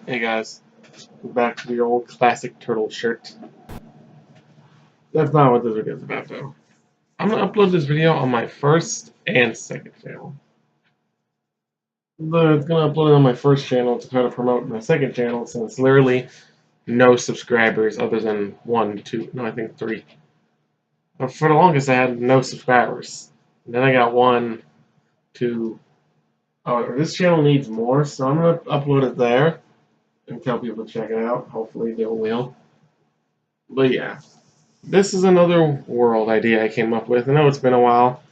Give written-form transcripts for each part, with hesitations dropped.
Hey guys, back to the old classic turtle shirt. That's not what this video is about though. I'm gonna upload this video on my first and second channel. But it's gonna upload it on my first channel to try to promote my second channel since literally no subscribers other than one, two, no I think three. But for the longest I had no subscribers. And then I got one, two, oh this channel needs more, so I'm gonna upload it there and tell people to check it out. Hopefully they will. But yeah. This is another world idea I came up with. I know it's been a while.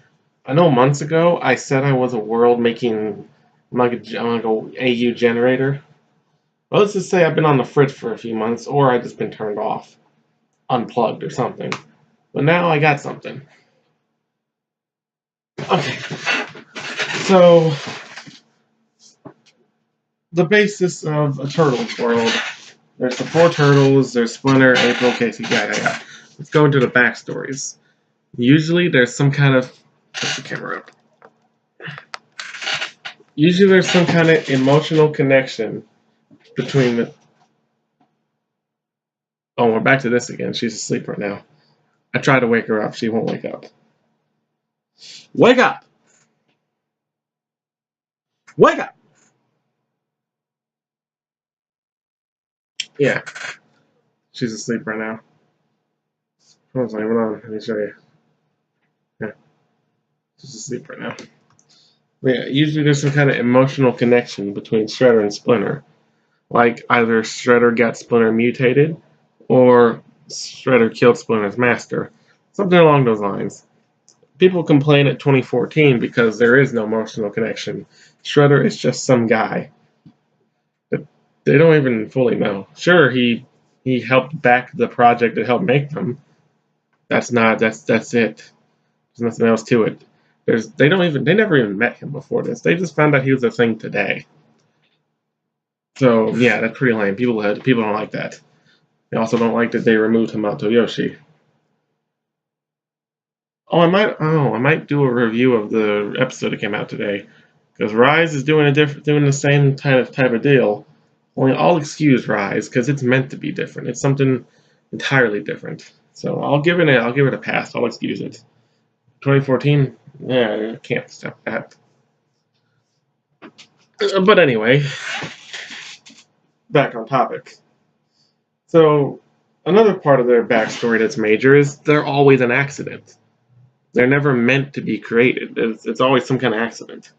I know months ago I said I was a world making I'm like a AU generator. Well, let's just say I've been on the fritz for a few months, or I've just been turned off, unplugged or something. But now I got something. Okay. So the basis of a turtles world. There's the four turtles, there's Splinter, April, Casey, yeah. Let's go into the backstories. Usually there's some kind of put the camera up. Usually there's some kind of emotional connection between the... Oh, we're back to this again. She's asleep right now. I tried to wake her up. She won't wake up. Wake up! Wake up! Yeah. She's asleep right now. Hold on. Let me show you. Yeah. She's asleep right now. But yeah, usually there's some kind of emotional connection between Shredder and Splinter. Like either Shredder got Splinter mutated, or Shredder killed Splinter's master. Something along those lines. People complain at 2014 because there is no emotional connection. Shredder is just some guy. But they don't even fully know. Sure, he helped back the project that helped make them. That's it. There's nothing else to it. They never even met him before this. They just found out he was a thing today. So yeah, that's pretty lame. People don't like that. They also don't like that they removed Hamato Yoshi. I might do a review of the episode that came out today, because Rise is doing the same type of deal. Only I'll excuse Rise because it's meant to be different. It's something entirely different. So I'll give it a pass. I'll excuse it. 2014, yeah, I can't accept that. But anyway, back on topic. So another part of their backstory that's major is they're always an accident. They're never meant to be created. It's always some kind of accident.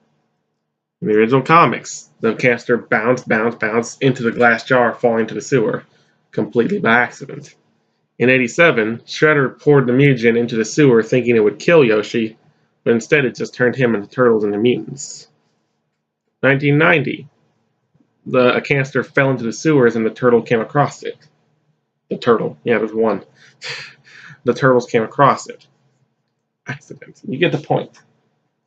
In the original comics, the caster bounced into the glass jar, falling into the sewer, completely by accident. In '87, Shredder poured the mutagen into the sewer thinking it would kill Yoshi, but instead it just turned him and the turtles into mutants. 1990, a caster fell into the sewers and the turtle came across it. The turtle, yeah, there's one. The turtles came across it. Accident. You get the point.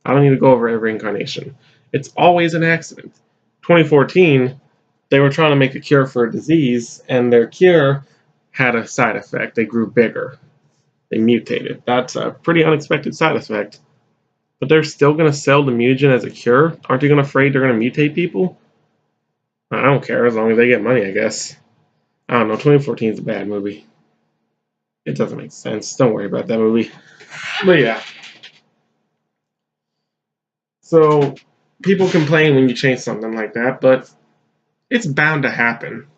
I don't need to go over every incarnation. It's always an accident. 2014, they were trying to make a cure for a disease, and their cure had a side effect. They grew bigger. They mutated. That's a pretty unexpected side effect. But they're still going to sell the mutagen as a cure? Aren't they afraid they're going to mutate people? I don't care, as long as they get money, I guess. I don't know, 2014 is a bad movie. It doesn't make sense. Don't worry about that movie. But yeah. So, people complain when you change something like that, but it's bound to happen.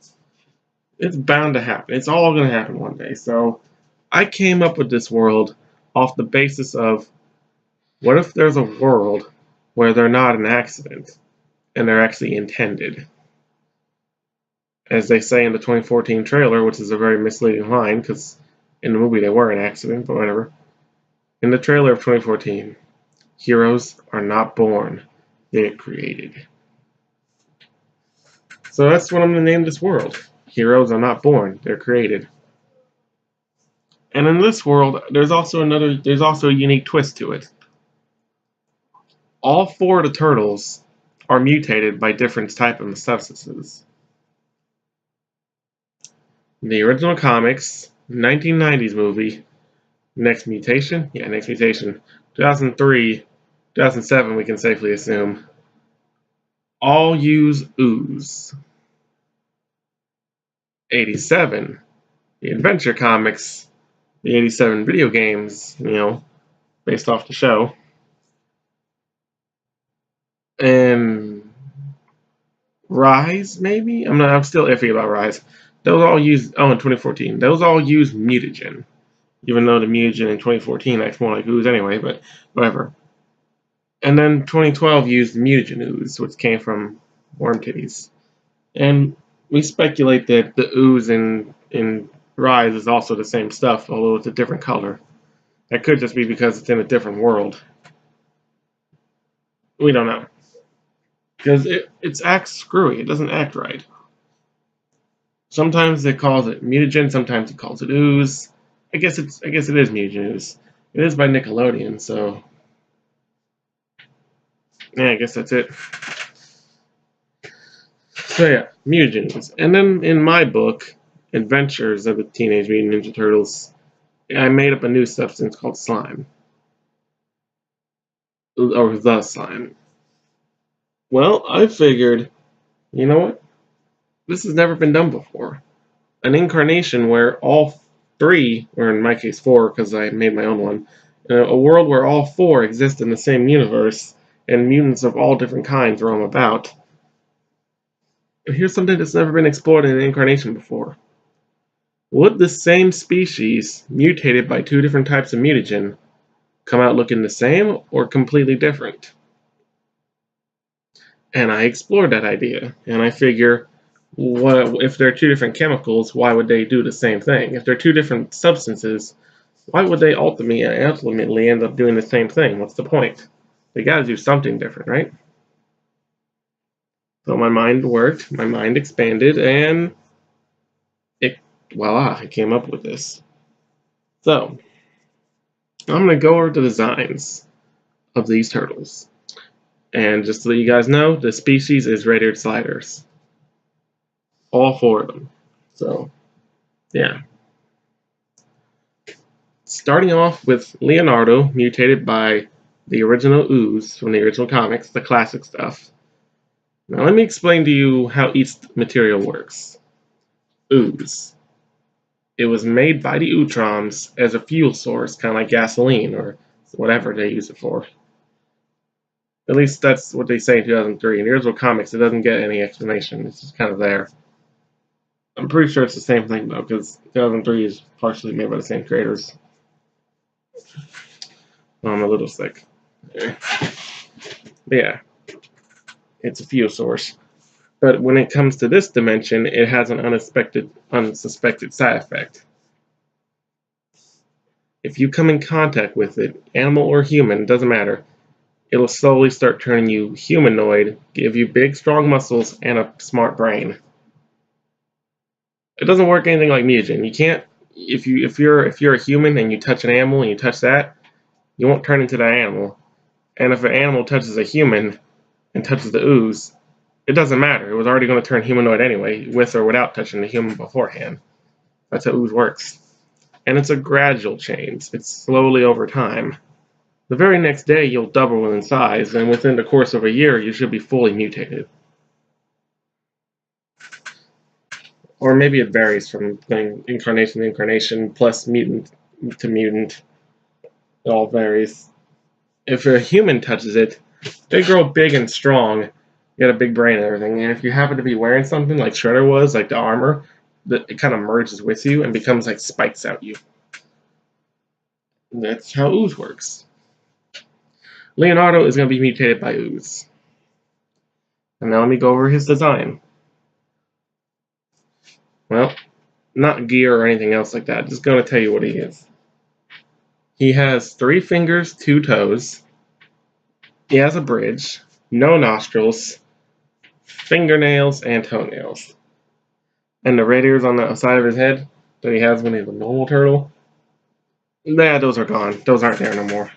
It's bound to happen. It's all going to happen one day. So, I came up with this world off the basis of, what if there's a world where they're not an accident, and they're actually intended? As they say in the 2014 trailer, which is a very misleading line, because in the movie they were an accident, but whatever. In the trailer of 2014, heroes are not born, they're created. So that's what I'm going to name this world. Heroes are not born, they're created. And in this world, there's also a unique twist to it. All four of the turtles are mutated by different types of substances. The original comics, 1990s movie, Next Mutation? Yeah, Next Mutation. 2003, 2007, we can safely assume. All use ooze. '87, the adventure comics, the '87 video games, based off the show, and Rise, maybe? I'm still iffy about Rise. Those all use, in 2014, those all use mutagen. Even though the mutagen in 2014 acts more like ooze anyway, but whatever. And then 2012 used mutagen ooze, which came from worm titties. And we speculate that the ooze in Rise is also the same stuff, although it's a different color. That could just be because it's in a different world. We don't know. Because it acts screwy. It doesn't act right. Sometimes it calls it mutagen, sometimes it calls it ooze. I guess it is mutagen ooze. It is by Nickelodeon, so yeah, I guess that's it. So yeah, mutagen ooze. And then in my book, Adventures of the Teenage Mutant Ninja Turtles, I made up a new substance called slime. Or the slime. Well, I figured, you know what? This has never been done before. An incarnation where all three, or in my case four because I made my own one, a world where all four exist in the same universe and mutants of all different kinds roam about. And here's something that's never been explored in an incarnation before. Would the same species, mutated by two different types of mutagen, come out looking the same or completely different? And I explored that idea, and I figure, what if they're two different chemicals, why would they do the same thing? If they're two different substances, why would they ultimately end up doing the same thing? What's the point? They gotta do something different, right? So my mind worked, my mind expanded, and voila, I came up with this. So, I'm gonna go over the designs of these turtles. And just to let you guys know, the species is red-eared sliders. All four of them. So, yeah. Starting off with Leonardo, mutated by the original ooze from the original comics, the classic stuff. Now let me explain to you how each material works. Ooze. It was made by the Utroms as a fuel source, kind of like gasoline or whatever they use it for. At least that's what they say in 2003. In the original comics, it doesn't get any explanation. It's just kind of there. I'm pretty sure it's the same thing though, because 2003 is partially made by the same creators. I'm a little sick. But yeah, it's a fuel source. But when it comes to this dimension, it has an unsuspected side effect. If you come in contact with it, animal or human, doesn't matter, it'll slowly start turning you humanoid, give you big, strong muscles, and a smart brain. It doesn't work anything like mutagen. You can't, if you're a human and you touch an animal and you touch that, you won't turn into that animal. And if an animal touches a human and touches the ooze, it doesn't matter. It was already going to turn humanoid anyway, with or without touching the human beforehand. That's how ooze works. And it's a gradual change. It's slowly over time. The very next day, you'll double in size, and within the course of a year, you should be fully mutated. Or maybe it varies from incarnation to incarnation, plus mutant to mutant. It all varies. If a human touches it, they grow big and strong, get a big brain and everything. And if you happen to be wearing something like Shredder was, like the armor, it kind of merges with you and becomes like spikes out you. And that's how ooze works. Leonardo is going to be mutated by ooze. And now let me go over his design. Well, not gear or anything else like that. Just going to tell you what he is. He has 3 fingers, 2 toes. He has a bridge, no nostrils, fingernails, and toenails. And the red ears on the side of his head that he has when he's a normal turtle, those are gone. Those aren't there no more.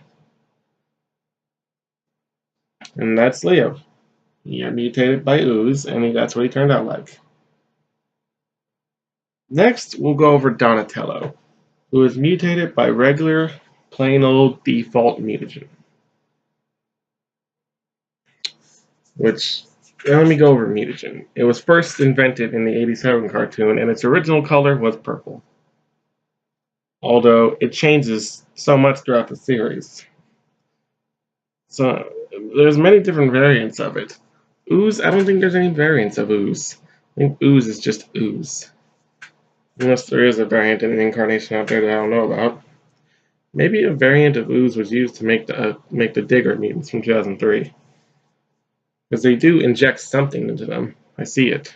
And that's Leo. He got mutated by ooze, and that's what he turned out like. Next, we'll go over Donatello, who is mutated by regular, plain old default mutagen. Which Now let me go over mutagen. It was first invented in the '87 cartoon, and its original color was purple. Although it changes so much throughout the series. So there's many different variants of it. Ooze, I don't think there's any variants of ooze. I think ooze is just ooze. Unless there is a variant in an incarnation out there that I don't know about. Maybe a variant of ooze was used to make the Digger mutants from 2003. Because they do inject something into them. I see it.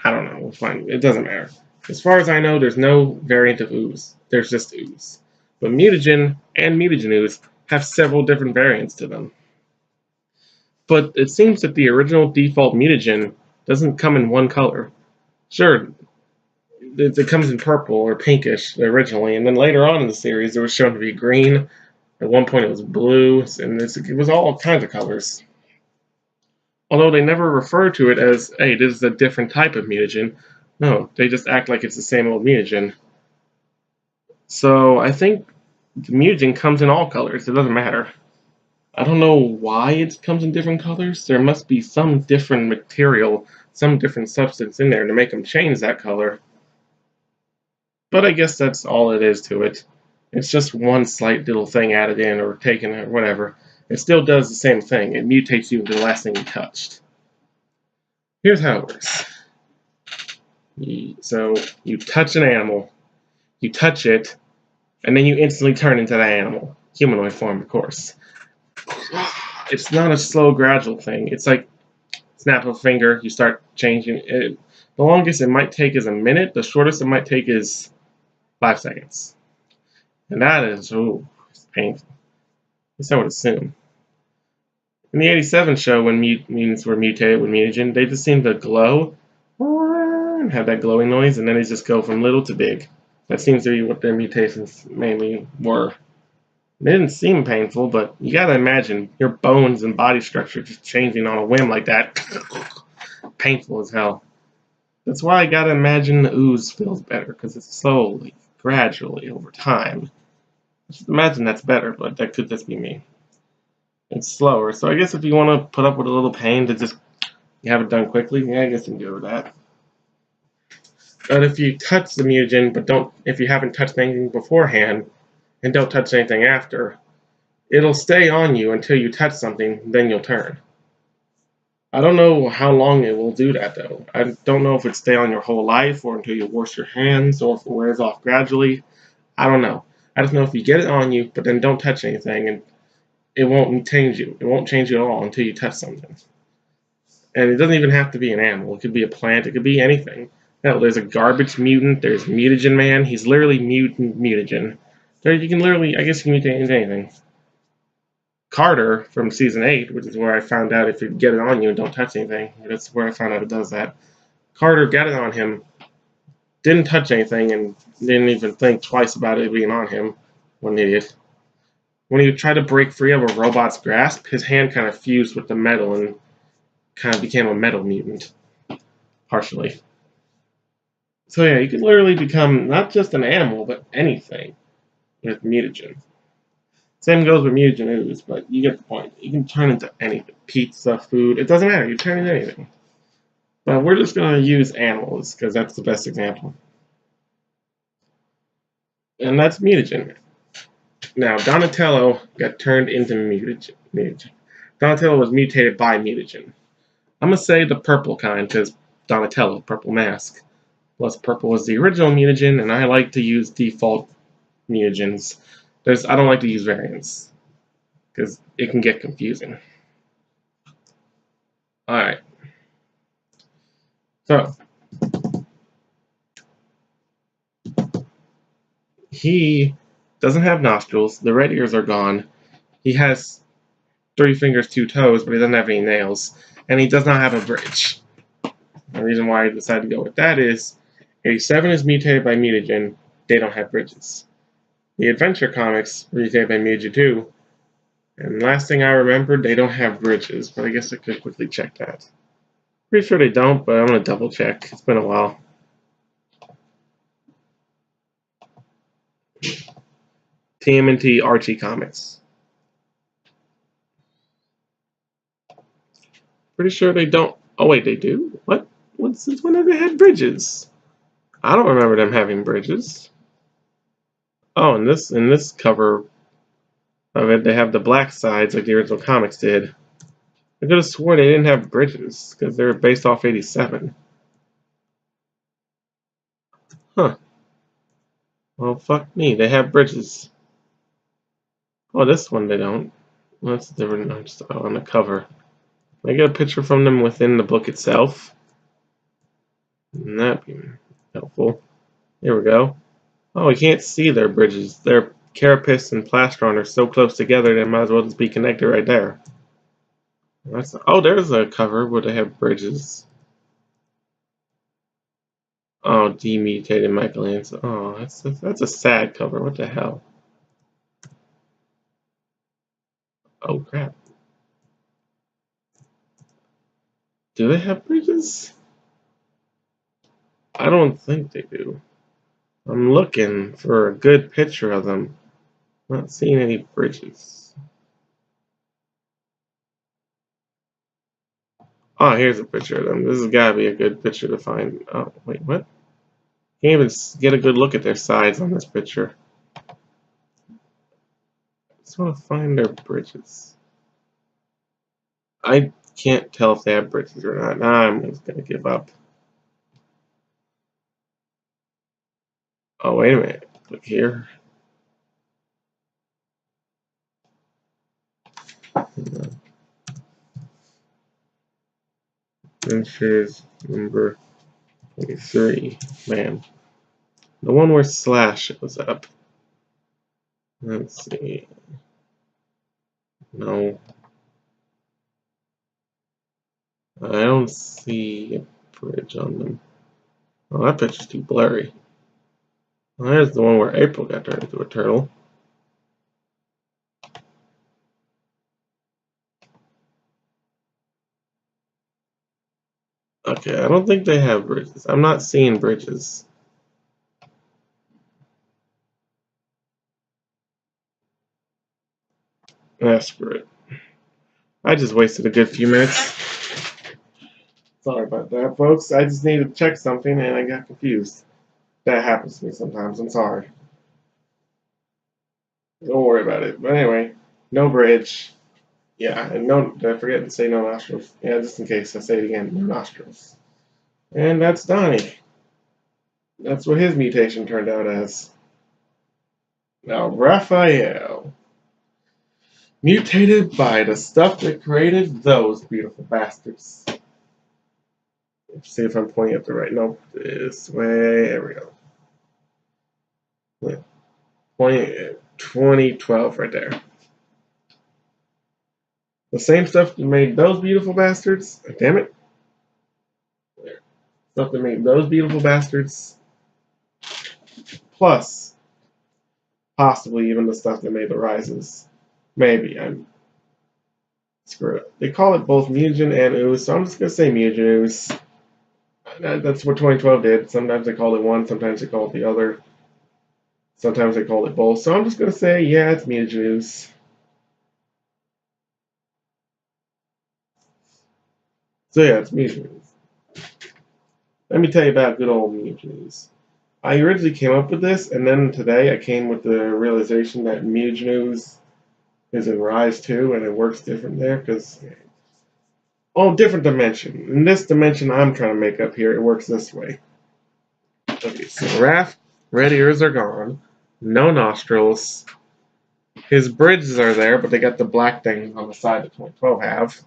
I don't know. We'll find. It doesn't matter. As far as I know, there's no variant of ooze. There's just ooze. But mutagen and mutagen ooze have several different variants to them. But it seems that the original default mutagen doesn't come in one color. Sure, it comes in purple or pinkish originally, and then later on in the series it was shown to be green. At one point it was blue, and it was all kinds of colors. Although they never refer to it as, hey, this is a different type of mutagen. No, they just act like it's the same old mutagen. So I think the mutagen comes in all colors. It doesn't matter. I don't know why it comes in different colors. There must be some different material, some different substance in there to make them change that color. But I guess that's all it is to it. It's just one slight little thing added in or taken or whatever. It still does the same thing. It mutates you into the last thing you touched. Here's how it works. So you touch an animal, you touch it, and then you instantly turn into that animal. Humanoid form, of course. It's not a slow, gradual thing. It's like snap of a finger, you start changing it. The longest it might take is a minute. The shortest it might take is 5 seconds. And that is, it's painful. At least I would assume. In the '87 show, when mutants were mutated with mutagen, they just seemed to glow and have that glowing noise, and then they just go from little to big. That seems to be what their mutations mainly were. They didn't seem painful, but you gotta imagine your bones and body structure just changing on a whim like that. Painful as hell. That's why I gotta imagine the ooze feels better, because it's slowly, gradually, over time. Just imagine that's better, but that could just be me. It's slower, so I guess if you want to put up with a little pain to just have it done quickly, yeah, I guess you can do that. But if you touch the mutagen, but if you haven't touched anything beforehand, and don't touch anything after, it'll stay on you until you touch something, then you'll turn. I don't know how long it will do that, though. I don't know if it stay on your whole life, or until you wash your hands, or if it wears off gradually. I don't know. I just know if you get it on you, but then don't touch anything, and it won't change you. It won't change you at all until you touch something. And it doesn't even have to be an animal. It could be a plant. It could be anything. Hell, there's a garbage mutant. There's Mutagen Man. He's literally mutagen. There, you can literally, I guess you can mutate into anything. Carter from season 8, which is where I found out if you get it on you and don't touch anything. That's where I found out it does that. Carter got it on him, didn't touch anything, and didn't even think twice about it being on him. What an idiot. When he tried to break free of a robot's grasp, his hand kind of fused with the metal and kind of became a metal mutant. Partially. So yeah, you can literally become not just an animal, but anything with mutagen. Same goes with mutagen ooze, but you get the point. You can turn into anything. Pizza, food, it doesn't matter. You turn into anything. But we're just going to use animals, because that's the best example. And that's mutagen. Now, Donatello got turned into mutagen. Donatello was mutated by mutagen. I'm going to say the purple kind, because Donatello, purple mask. Plus, purple was the original mutagen, and I like to use default mutagens. I don't like to use variants, because it can get confusing. Alright. So, he doesn't have nostrils. The red ears are gone. He has 3 fingers, 2 toes, but he doesn't have any nails. And he does not have a bridge. The reason why I decided to go with that is 87 is mutated by mutagen. They don't have bridges. The Adventure comics were mutated by mutagen too. And last thing I remembered, they don't have bridges. But I guess I could quickly check that. Pretty sure they don't, but I'm going to double check. It's been a while. TMNT Archie Comics. Pretty sure they don't. Oh wait, they do. What? Since when have they had bridges? I don't remember them having bridges. Oh, in this cover of it, they have the black sides like the original comics did. I could have swore they didn't have bridges because they were based off 87. Huh. Well, fuck me. They have bridges. Oh, this one they don't. Well, that's different. I'm just on the cover. Can I get a picture from them within the book itself? That'd be helpful. Here we go. Oh, we can't see their bridges. Their carapace and plastron are so close together they might as well just be connected right there. Oh, there's a cover where they have bridges. Oh, demutated Michelangelo. Oh, that's a sad cover. What the hell? Oh crap. Do they have bridges? I don't think they do. I'm looking for a good picture of them. Not seeing any bridges. Oh, here's a picture of them. This has got to be a good picture to find. Oh, wait, what? Can't even get a good look at their sides on this picture. Just want to find their bridges. I can't tell if they have bridges or not. Nah, I'm just gonna give up. Oh, wait a minute. Look here. Adventures number 23. Man. The one where Slash was up. Let's see. No. I don't see a bridge on them. Oh, that picture's too blurry. Well, there's the one where April got turned into a turtle. Okay, I don't think they have bridges. I'm not seeing bridges. Screw it. I just wasted a good few minutes. Sorry about that, folks. I just needed to check something and I got confused. That happens to me sometimes. I'm sorry. Don't worry about it. But anyway, no bridge. Yeah, and no, did I forget to say no nostrils? Yeah, just in case I say it again, no nostrils. And that's Donnie. That's what his mutation turned out as. Now, Raphael. Mutated by the stuff that created those beautiful bastards. Let's see if I'm pointing at the right. Nope, this way. There we go. Yeah. Pointing at 2012 right there. The same stuff that made those beautiful bastards. Damn it. There. Stuff that made those beautiful bastards. Plus, possibly even the stuff that made the rises. Maybe. I'm screw it. They call it both mutagen and ooze, so I'm just gonna say mutagen ooze. That's what 2012 did. Sometimes they called it one, sometimes they called it the other. Sometimes they called it both. So I'm just gonna say, yeah, it's mutagen ooze. So yeah, it's mutagen ooze. Let me tell you about good old mutagen ooze. I originally came up with this, and then today I came with the realization that mutagen ooze is in Rise 2, and it works different there, because... Oh, different dimension. In this dimension I'm trying to make up here, it works this way. Okay, so Raph, red ears are gone. No nostrils. His bridges are there, but they got the black thing on the side that 2012 have.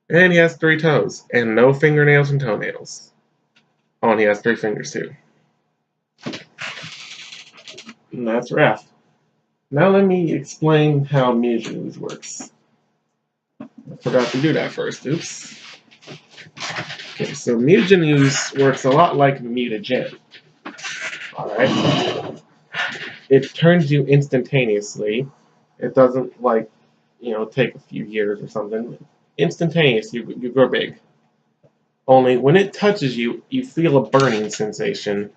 And he has 3 toes, and no fingernails and toenails. Oh, and he has 3 fingers too. And that's Raph. Now let me explain how mutagen ooze works. I forgot to do that first, oops. Okay, so mutagen ooze works a lot like mutagen. Alright? It turns you instantaneously. It doesn't, like, take a few years or something. Instantaneous, you grow big. Only when it touches you, you feel a burning sensation.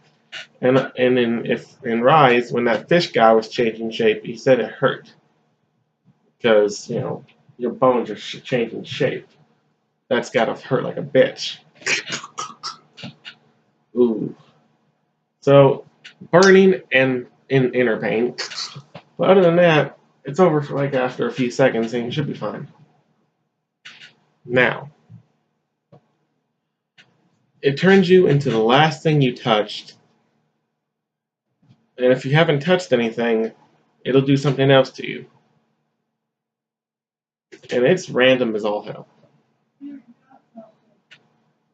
And in Rise, when that fish guy was changing shape, he said it hurt. Because, your bones are changing shape. That's gotta hurt like a bitch. Ooh. So, burning and in inner pain. But other than that, it's over for like after a few seconds and you should be fine. Now, it turns you into the last thing you touched. And if you haven't touched anything, it'll do something else to you. And it's random as all hell.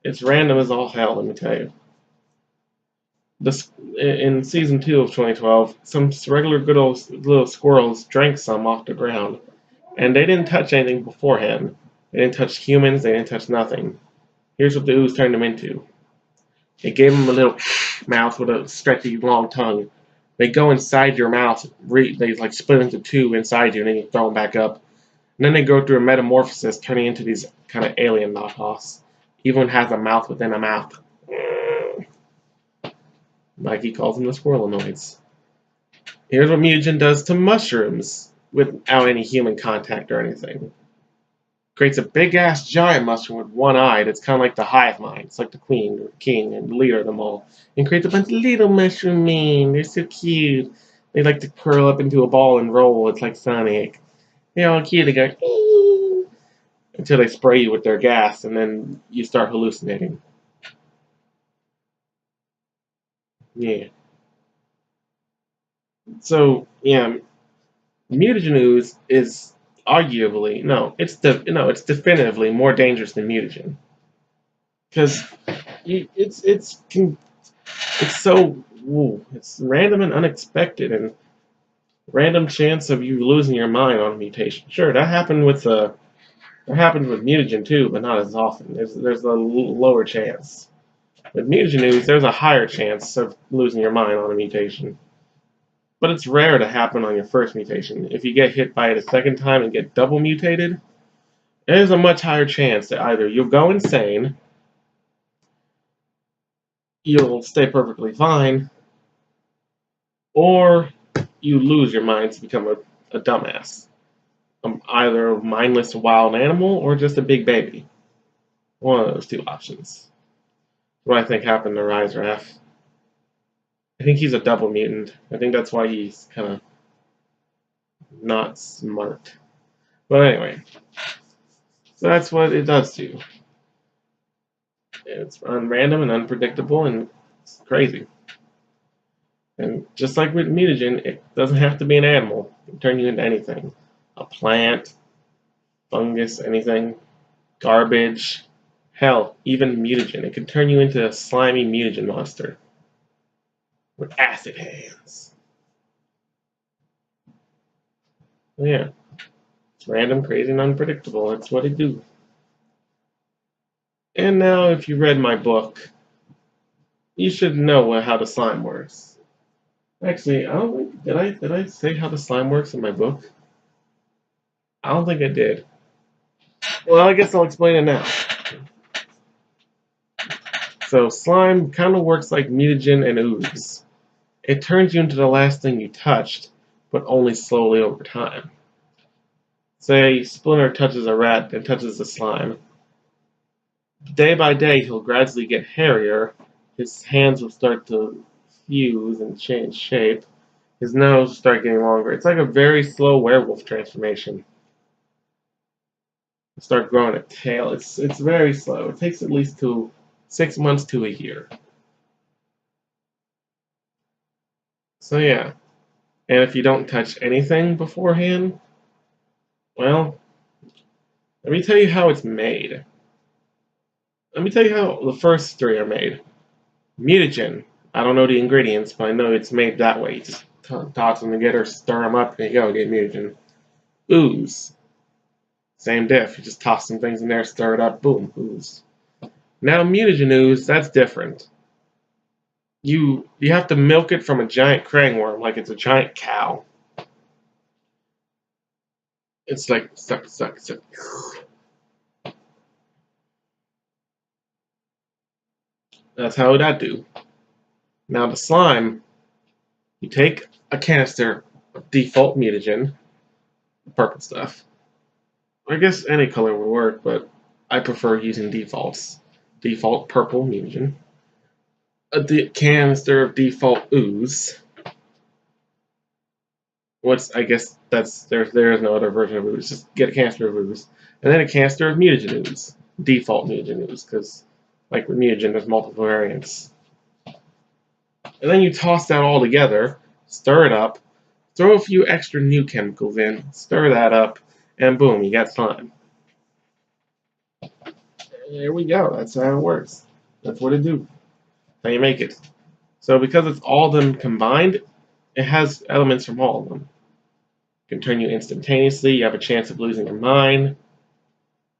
It's random as all hell, let me tell you. In season 2 of 2012, some regular good old little squirrels drank some off the ground. And they didn't touch anything beforehand. They didn't touch humans, they didn't touch nothing. Here's what the ooze turned them into. It gave them a little mouth with a stretchy, long tongue. They go inside your mouth, they like split into two inside you, and then you throw them back up. And then they go through a metamorphosis, turning into these kind of alien knockoffs. Even has a mouth within a mouth. Like he calls them the squirrelonoids. Here's what mutagen does to mushrooms without any human contact or anything. Creates a big-ass giant mushroom with one eye that's kind of like the hive mind. It's like the queen or king and the leader of them all. And creates a bunch of little mushroom men. They're so cute. They like to curl up into a ball and roll. It's like Sonic. They're all cute. They go, ee! Until they spray you with their gas, and then you start hallucinating. Yeah. So, yeah, mutagen ooze is arguably, it's definitively more dangerous than mutagen. Because it's so it's random and unexpected, and random chance of you losing your mind on a mutation. Sure, that happened with mutagen too, but not as often. There's a lower chance. With mutagen ooze, there's a higher chance of losing your mind on a mutation. But it's rare to happen on your first mutation. If you get hit by it a second time and get double mutated, there's a much higher chance that either you'll go insane, you'll stay perfectly fine, or you lose your mind to become a dumbass. Either a mindless wild animal or just a big baby. One of those two options. What I think happened to Rise Raph. I think he's a double mutant. I think that's why he's kind of not smart. But anyway, so that's what it does to you. It's random and unpredictable and it's crazy. And just like with mutagen, it doesn't have to be an animal. It can turn you into anything. A plant, fungus, anything, garbage, hell, even mutagen. It can turn you into a slimy mutagen monster with acid hands. Yeah, it's random, crazy, and unpredictable. That's what it do. And now, if you read my book, you should know how the slime works. Actually, I don't think did I say how the slime works in my book? I don't think I did. Well, I guess I'll explain it now. So slime kind of works like mutagen and ooze. It turns you into the last thing you touched, but only slowly over time. Say Splinter touches a rat and touches the slime. Day by day, he'll gradually get hairier. His hands will start to fuse and change shape. His nose will start getting longer. It's like a very slow werewolf transformation. He'll start growing a tail. It's very slow. It takes at least 6 months to a year. So yeah. And if you don't touch anything beforehand, well, let me tell you how it's made. Let me tell you how the first three are made. Mutagen. I don't know the ingredients, but I know it's made that way. You just toss them together, stir them up, and you go, get mutagen. Ooze. Same diff. You just toss some things in there, stir it up, boom, ooze. Now mutagen ooze, that's different. You have to milk it from a giant crangworm like it's a giant cow. It's like suck. That's how that do. Now the slime, you take a canister of default mutagen, purple stuff. I guess any color would work, but I prefer using defaults. Default purple mutagen. A canister of default ooze. I guess there is no other version of ooze. Just get a canister of ooze. And then a canister of mutagen ooze. Default mutagen ooze, because like with mutagen there's multiple variants. And then you toss that all together, stir it up, throw a few extra new chemicals in, stir that up, and boom, you got slime. There we go. That's how it works. That's what it do. How you make it. So because it's all of them combined, it has elements from all of them. It can turn you instantaneously. You have a chance of losing your mind.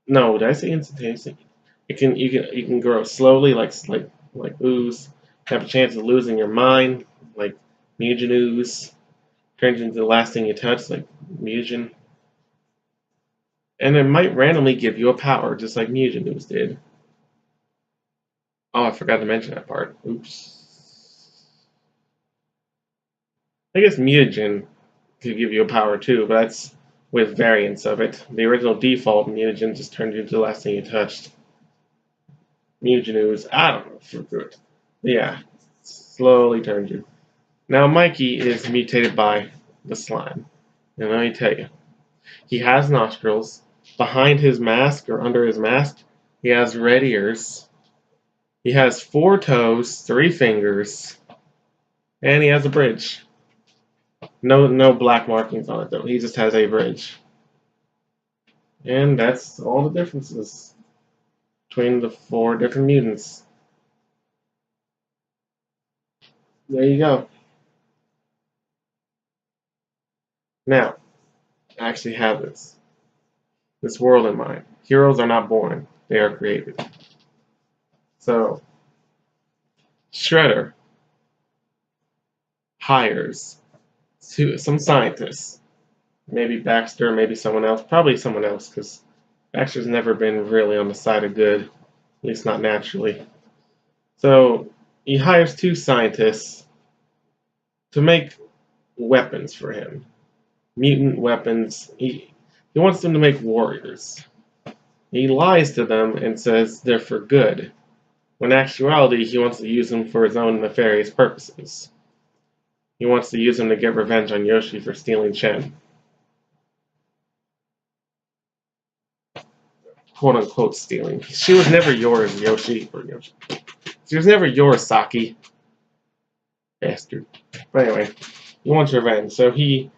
No, did I say instantaneously? You can grow slowly, like ooze. Have a chance of losing your mind, like mutagen ooze. Turns into the last thing you touch, like mutagen. And it might randomly give you a power, just like mutagen ooze did. Oh, I forgot to mention that part. Oops. I guess mutagen could give you a power too, but that's with variants of it. The original default mutagen just turned you into the last thing you touched. Mutagen ooze, I don't know, for good. Yeah, slowly turned you. Now Mikey is mutated by the slime. And let me tell you, he has nostrils. Behind his mask or under his mask, he has red ears. He has 4 toes, 3 fingers, and he has a bridge. No black markings on it though. He just has a bridge. And that's all the differences between the 4 different mutants. There you go. Now, I actually have this world in mind. Heroes are not born, they are created. So, Shredder hires some scientists. Maybe Baxter, maybe someone else. Probably someone else, because Baxter's never been really on the side of good, at least not naturally. So, he hires 2 scientists to make weapons for him. Mutant weapons. He wants them to make warriors. He lies to them and says they're for good, when in actuality he wants to use them for his own nefarious purposes. He wants to use them to get revenge on Yoshi for stealing Chen. Quote unquote stealing. She was never yours, Yoshi. She was never yours, Saki. Bastard. But anyway, he wants revenge, so he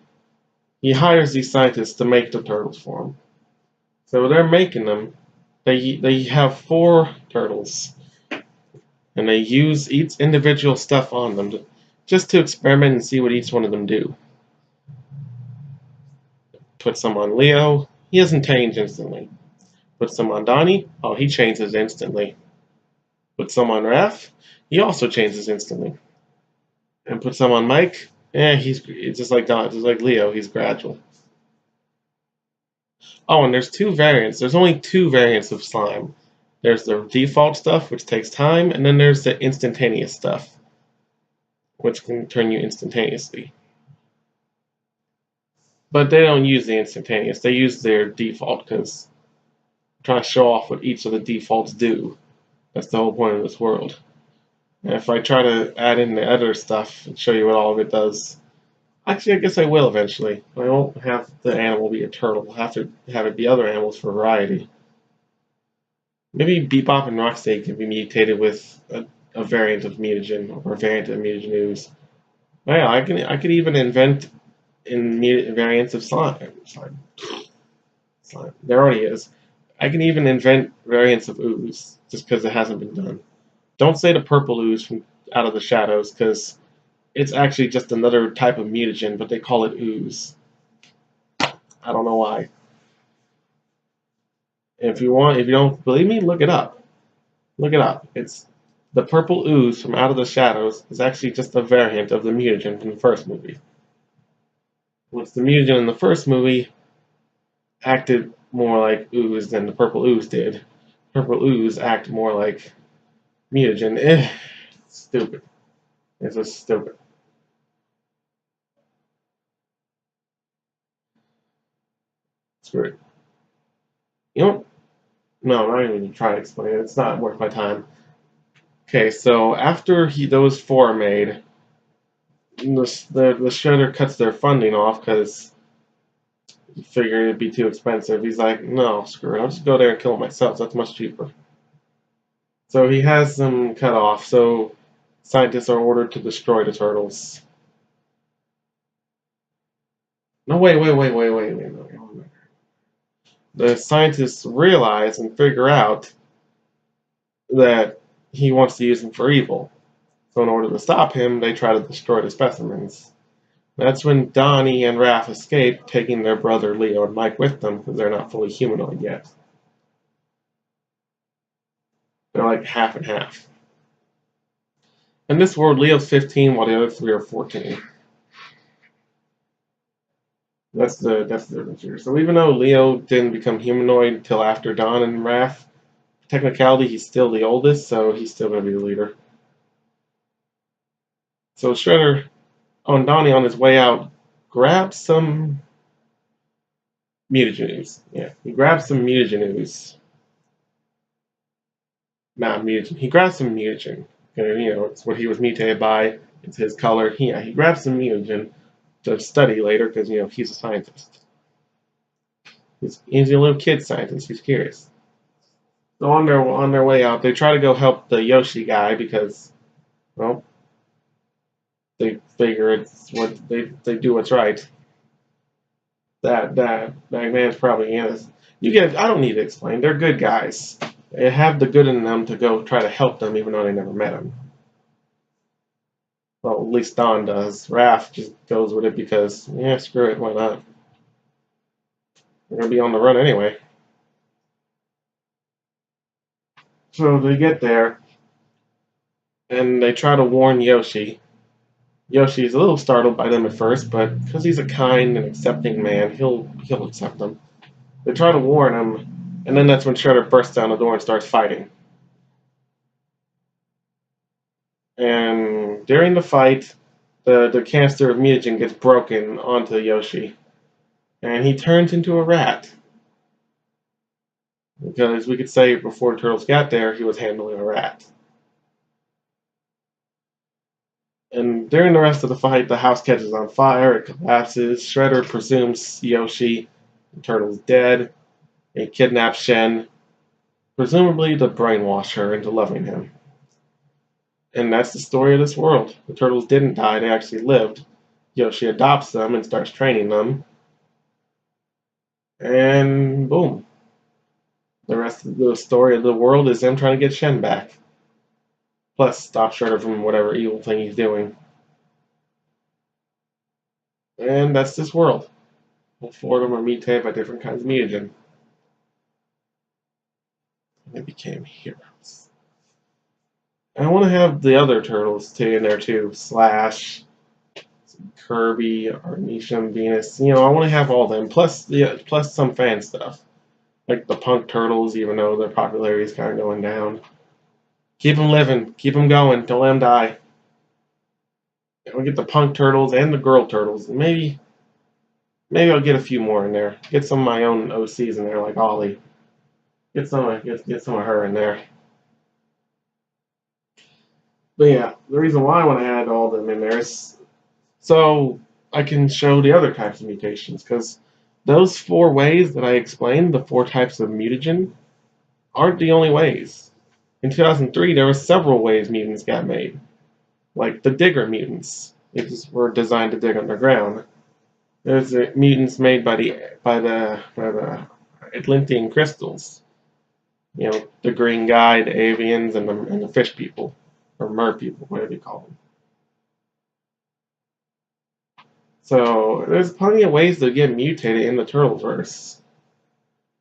hires these scientists to make the turtles for him. So they're making them. They have 4 turtles, and they use each individual stuff on them just to experiment and see what each one of them do. Put some on Leo, he doesn't change instantly. Put some on Donnie, oh, he changes instantly. Put some on Raph, he also changes instantly. And put some on Mike, he's just like Don, just like Leo, he's gradual. Oh, and there's 2 variants. There's only 2 variants of slime. There's the default stuff, which takes time, and then there's the instantaneous stuff, which can turn you instantaneously. But they don't use the instantaneous. They use their default because I'm trying to show off what each of the defaults do. That's the whole point of this world. And if I try to add in the other stuff and show you what all of it does, actually, I guess I will eventually. I won't have the animal be a turtle. I'll have to have it be other animals for variety. Maybe Bebop and Rocksteady can be mutated with a variant of mutagen or a variant of mutagen ooze. Well, I could even invent in variants of slime. Slime. There already is. I can even invent variants of ooze just because it hasn't been done. Don't say the purple ooze from Out of the Shadows because it's actually just another type of mutagen, but they call it ooze. I don't know why. If you don't believe me, look it up. Look it up. It's the purple ooze from Out of the Shadows is actually just a variant of the mutagen from the first movie. Which the mutagen in the first movie acted more like ooze than the purple ooze did. Purple ooze act more like mutagen. Stupid. It's just stupid. Screw it. You know, No, I'm not even going to try to explain it. It's not worth my time. Okay, so after those four are made, the shredder cuts their funding off because he figured it'd be too expensive. He's like, no, screw it. I'll just go there and kill it myself. That's much cheaper. So he has them cut off. So scientists are ordered to destroy the turtles. No, wait. The scientists realize and figure out that he wants to use them for evil. So in order to stop him, they try to destroy the specimens. That's when Donnie and Raph escape, taking their brother Leo and Mike with them because they're not fully humanoid yet. They're like half and half. In this world, Leo's 15 while the other three are 14. That's the difference here. So even though Leo didn't become humanoid until after Don and Raph, technicality he's still the oldest, so he's still going to be the leader. So Shredder, on Donnie on his way out, grabs some mutagens. Yeah, he grabs some mutagens. Not mutagen. He grabs some mutagen. You know, it's what he was mutated by. It's his color. He grabs some mutagen to study later because, you know, he's a scientist. He's a little kid scientist. He's curious. So on their way out, they try to go help the Yoshi guy because, well, they figure it's what they do what's right. That man's probably innocent. I don't need to explain. They're good guys. They have the good in them to go try to help them, even though they never met him. Well, at least Don does. Raph just goes with it because, yeah, screw it, why not? They're gonna be on the run anyway. So they get there, and they try to warn Yoshi. Yoshi's a little startled by them at first, but because he's a kind and accepting man, he'll accept them. They try to warn him, and then that's when Shredder bursts down the door and starts fighting. And during the fight, the canister of mutagen gets broken onto Yoshi, and he turns into a rat. Because we could say before the turtles got there, he was handling a rat. And during the rest of the fight, the house catches on fire, it collapses. Shredder presumes Yoshi, the turtle's dead. He kidnaps Shen, presumably to brainwash her into loving him. And that's the story of this world. The turtles didn't die, they actually lived. Yoshi adopts them and starts training them. And boom. The rest of the story of the world is them trying to get Shen back. Plus, stop Shredder from whatever evil thing he's doing. And that's this world. All four of them are mutated by different kinds of mutagen. And they became heroes. And I want to have the other turtles in there too. Slash, Kirby, Arnesium, Venus. You know, I want to have all of them. Plus some fan stuff. Like the Punk Turtles, even though their popularity is kind of going down. Keep them living. Keep them going. Don't let them die. We'll get the Punk Turtles and the Girl Turtles. Maybe I'll get a few more in there. Get some of my own OCs in there, like Ollie. Get some of her in there. But yeah, the reason why I want to add all of them in there is so I can show the other types of mutations. Because those four ways that I explained, the four types of mutagen, aren't the only ways. In 2003, there were several ways mutants got made. Like the digger mutants. These were designed to dig underground. There's mutants made by the Atlantean crystals. You know, the green guy, the avians, and the fish people, or mer people, whatever you call them. So there's plenty of ways to get mutated in the Turtleverse.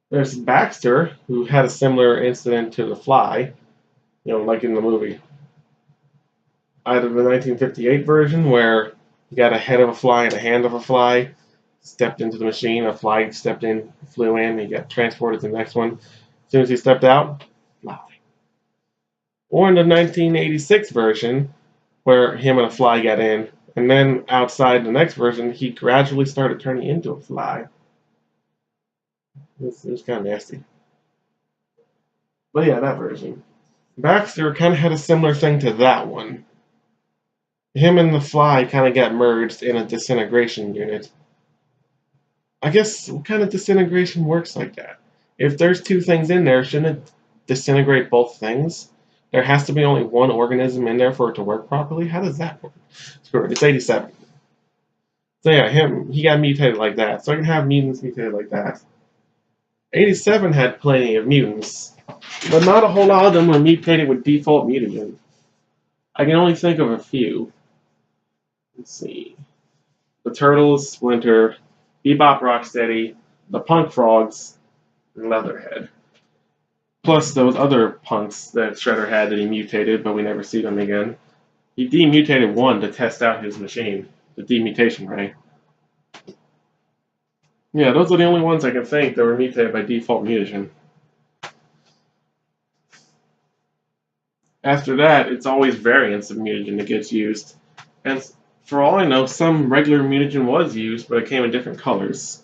There's Baxter, who had a similar incident to the Fly, you know, like in the movie. Either the 1958 version, where he got a head of a fly and a hand of a fly, stepped into the machine, a fly stepped in, flew in, he got transported to the next one. As soon as he stepped out, fly. Or in the 1986 version, where him and a fly got in, and then outside the next version, he gradually started turning into a fly. It was kind of nasty. But yeah, that version. Baxter kind of had a similar thing to that one. Him and the Fly kind of got merged in a disintegration unit. I guess what kind of disintegration works like that? If there's two things in there, shouldn't it disintegrate both things? There has to be only one organism in there for it to work properly? How does that work? Screw it, it's 87. So yeah, he got mutated like that. So I can have mutants mutated like that. 87 had plenty of mutants, but not a whole lot of them were mutated with default mutagen. I can only think of a few. Let's see. The Turtles, Splinter, Bebop Rocksteady, the Punk Frogs, and Leatherhead. Plus those other punks that Shredder had that he mutated, but we never see them again. He demutated one to test out his machine, the demutation ray. Yeah, those are the only ones I can think that were mutated by default mutagen. After that, it's always variants of mutagen that gets used. And for all I know, some regular mutagen was used, but it came in different colors.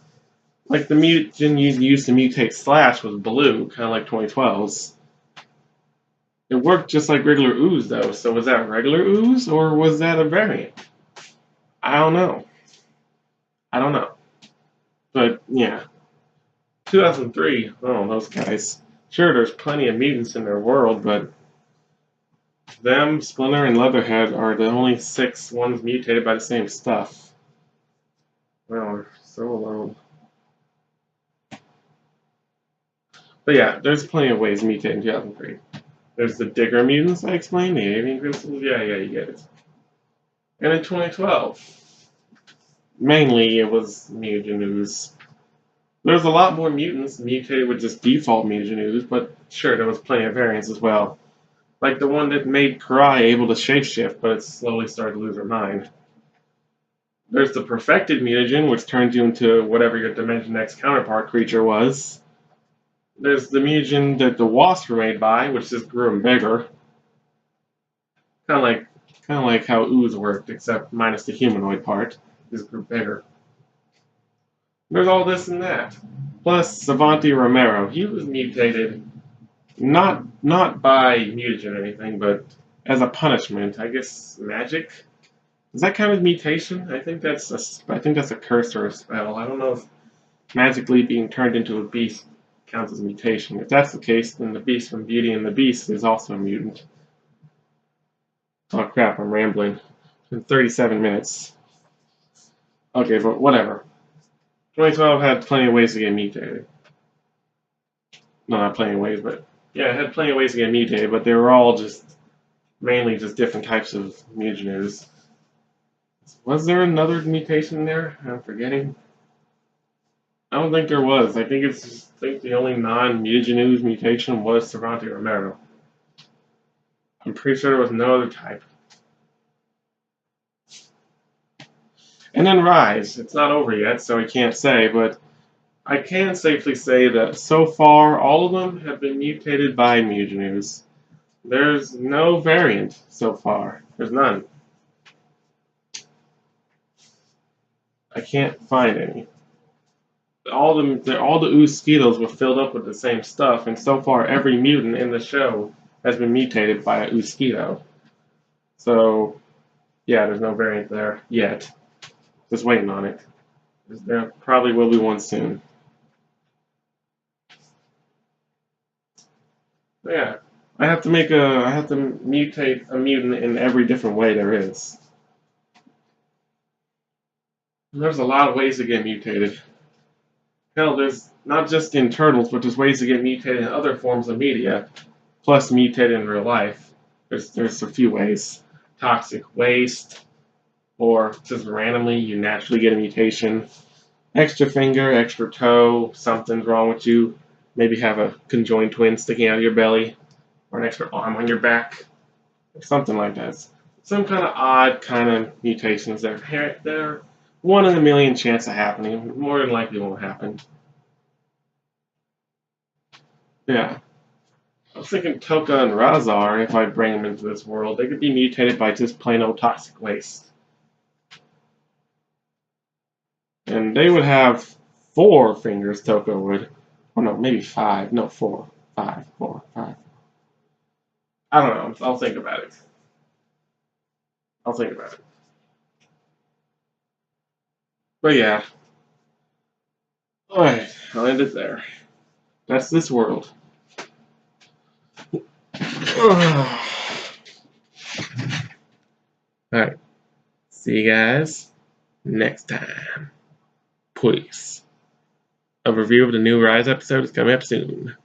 Like the mutagen used to mutate Slash was blue, kind of like 2012's. It worked just like regular ooze, though, so was that regular ooze, or was that a variant? I don't know. But, yeah. 2003, oh, those guys. Sure, there's plenty of mutants in their world, but them, Splinter, and Leatherhead are the only 6 ones mutated by the same stuff. Well, we're so alone. But yeah, there's plenty of ways to mutate in 2003. There's the Digger mutants I explained, the avian crystals, yeah, you get it. And in 2012, mainly it was mutagen ooze. There's a lot more mutants mutated with just default mutagen ooze, but sure, there was plenty of variants as well. Like the one that made Karai able to shapeshift, but it slowly started to lose her mind. There's the perfected mutagen, which turns you into whatever your Dimension X counterpart creature was. There's the mutagen that the wasps were made by, which just grew them bigger. Kind of like how ooze worked, except minus the humanoid part. Just grew bigger. There's all this and that. Plus, Savanti Romero, he was mutated not by mutagen or anything, but as a punishment. I guess magic. Does that count as mutation? I think that's a curse or a spell. I don't know if magically being turned into a beast counts as mutation. If that's the case, then the beast from Beauty and the Beast is also a mutant. Oh crap, I'm rambling. It's been 37 minutes. Okay, but whatever. 2012 had plenty of ways to get mutated. No, not plenty of ways, but yeah, it had plenty of ways to get mutated, but they were all mainly just different types of mutagen ooze. Was there another mutation there? I'm forgetting. I don't think there was. I think the only non-mutagen ooze mutation was Cervantes Romero. I'm pretty sure there was no other type. And then Rise. It's not over yet, so I can't say, but I can safely say that so far all of them have been mutated by mutagen ooze. There's no variant so far. There's none. I can't find any. All the ooze Skeetles were filled up with the same stuff, and so far every mutant in the show has been mutated by a ooze Skeeto. So, yeah, there's no variant there yet. Just waiting on it. There probably will be one soon. But yeah, I have to mutate a mutant in every different way there is. There's a lot of ways to get mutated. Hell, there's not just in turtles, but there's ways to get mutated in other forms of media, plus mutated in real life. There's a few ways. Toxic waste, or just randomly you naturally get a mutation. Extra finger, extra toe, something's wrong with you. Maybe have a conjoined twin sticking out of your belly, or an extra arm on your back, or something like that. Some kind of odd kind of mutations that are 1 in a million chance of happening. More than likely won't happen. Yeah. I was thinking Toka and Razar, if I bring them into this world, they could be mutated by just plain old toxic waste. And they would have 4 fingers, Toka would. Oh no, maybe 5. No, 4. 5, 4, 5. I don't know. I'll think about it. I'll think about it. But yeah. Alright, I'll end it there. That's this world. Alright. See you guys next time. Peace. A review of the new Rise episode is coming up soon.